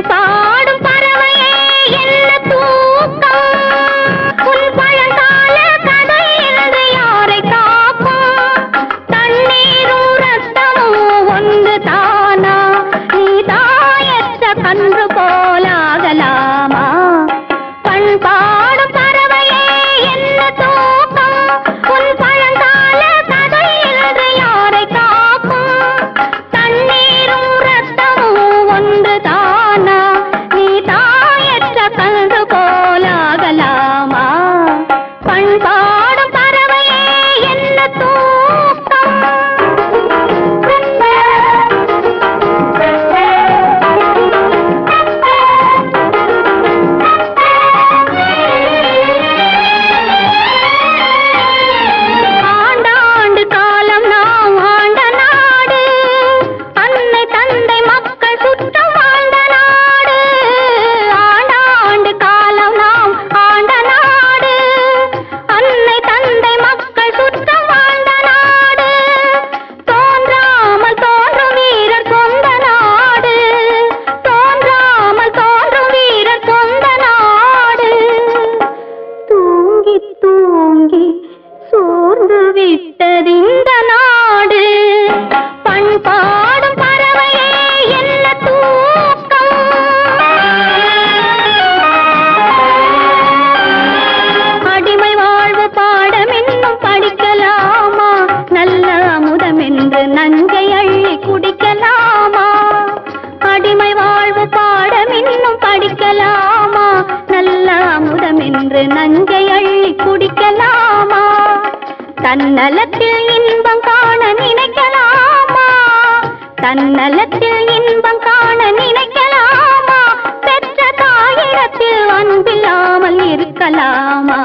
பாடும் பறவையே என்ன தூக்கம் உன் பழங்கால கதை என்று யாரை காக்கும் தண்ணீரும் ரத்தமும் ஒன்று தானா நீ தாயற்ற கன்று போலாகலாமா பண் பாடும் பறவையே என்ன தூக்கம் உன் பழங்கால கதை என்று யாரை காக்கும் தண்ணீரும் ரத்தமும் ஒன்று தானா நீ தாயற்ற கன்று போலாகலாமா பண் பாடும் பறவையே என்ன தூக்கம் ஆண்டாண்டு காலம் நாம் ஆண்ட நாடு அன்னை தந்தை மக்கள் சுற்றம் வாழ்ந்த நாடு ஆண்டாண்டு காலம் நாம் ஆண்ட நாடு அன்னை தந்தை மக்கள் சுற்றம் வாழ்ந்த நாடு தோன்றாமல் தோன்றும் வீரர் சொந்த நாடு தோன்றாமல் தோன்றும் வீரர் சொந்த நாடு தூங்கி தூங்கி சோர்ந்து விட்டதிந்த நாடு பண் பாடும் பறவையே என்ன தூக்கம் அடிமை வாழ்வு பாடம் இன்னும் படிக்கலாமா நல்ல அமுதம் என்று நஞ்சை அள்ளி குடிக்கலாமா அடிமை வாழ்வு பாடம் இன்னும் படிக்கலாமா நல்ல அமுதம் என்று நஞ்சை அள்ளி குடிக்கலாமா தன்னலத்தில் இன்பம் காண நினைக்கலாமா தன்னலத்தில் இன்பம் காண நினைக்கலாமா பெற்ற தாயிடத்தில் அன்பில்லாமல் இருக்கலாமா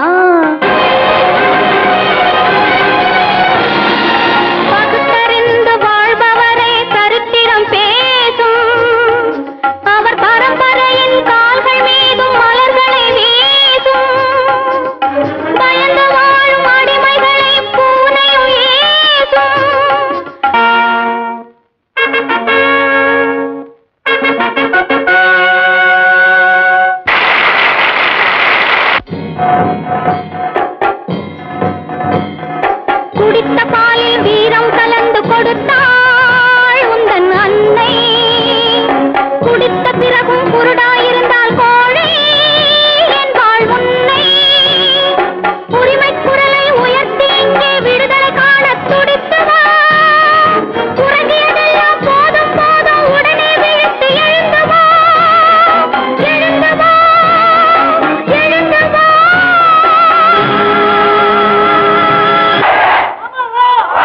பகுத்தறிந்து வாழ்பவரே சரித்திரம் பேசும் அவர் பரம்பரையின் கால்கள் மீதும் மலர்களை வீசும் பயந்து வாழும் அடிமைகளை பூனையும் ஏசும் குடித்த பாலில் வீரம் கலந்து கொடுத்தாள் உந்தன் அன்னை குடித்த பிறகும் குருடா